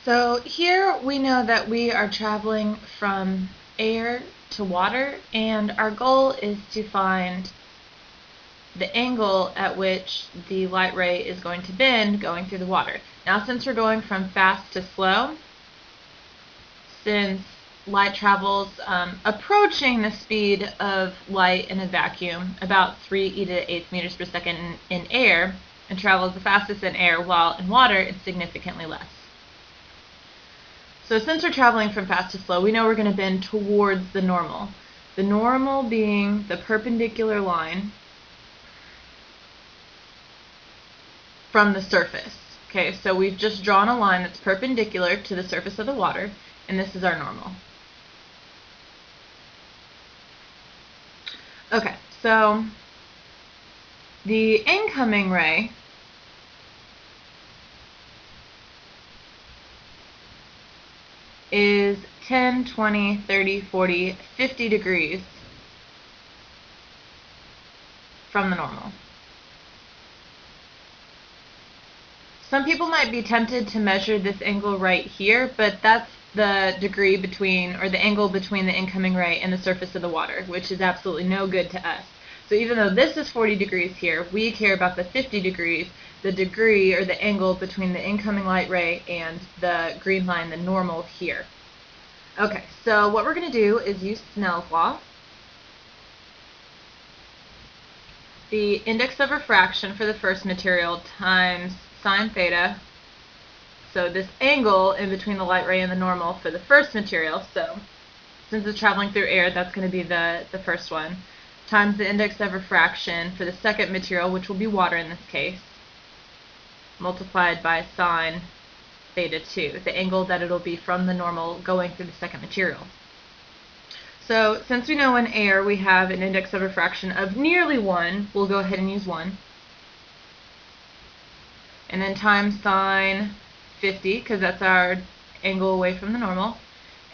So here we know that we are traveling from air to water, and our goal is to find the angle at which the light ray is going to bend going through the water. Now, since we're going from fast to slow, since light travels approaching the speed of light in a vacuum, about 3 × 10⁸ meters per second in air, and travels the fastest in air, while in water it's significantly less. So since we're traveling from fast to slow, we know we're going to bend towards the normal. The normal being the perpendicular line from the surface. Okay, so we've just drawn a line that's perpendicular to the surface of the water, and this is our normal. Okay, so the incoming ray is 10, 20, 30, 40, 50 degrees from the normal. Some people might be tempted to measure this angle right here, but that's the degree between, or the angle between the incoming ray and the surface of the water, which is absolutely no good to us. So even though this is 40 degrees here, we care about the 50 degrees, the degree or the angle between the incoming light ray and the green line, the normal here. Okay, so what we're going to do is use Snell's law. The index of refraction for the first material times sine theta, so this angle in between the light ray and the normal for the first material, so since it's traveling through air, that's going to be the first one, times the index of refraction for the second material, which will be water in this case, multiplied by sine theta 2, the angle that it'll be from the normal going through the second material. So since we know in air we have an index of refraction of nearly 1, we'll go ahead and use 1. And then times sine 50, because that's our angle away from the normal.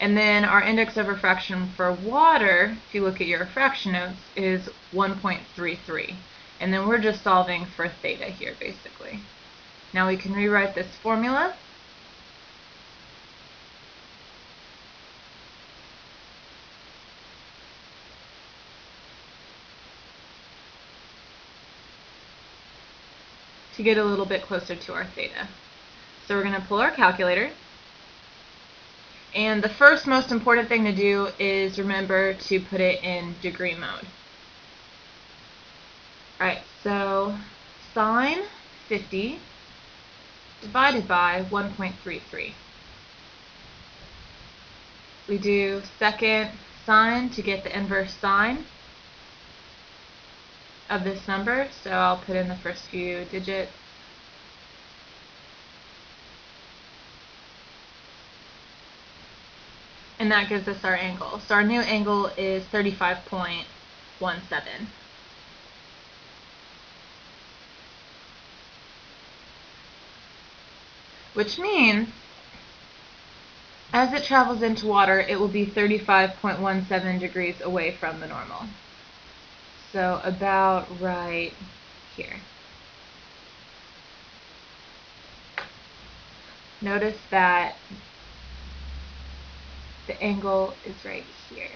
And then our index of refraction for water, if you look at your refraction notes, is 1.33. And then we're just solving for theta here, basically. Now we can rewrite this formula. To get a little bit closer to our theta. So we're going to pull our calculator. And the first most important thing to do is remember to put it in degree mode. Alright, so sine 50 divided by 1.33. We do second sine to get the inverse sine of this number, so I'll put in the first few digits. And that gives us our angle. So our new angle is 35.17. Which means, as it travels into water, it will be 35.17 degrees away from the normal. So about right here. Notice that the angle is right here.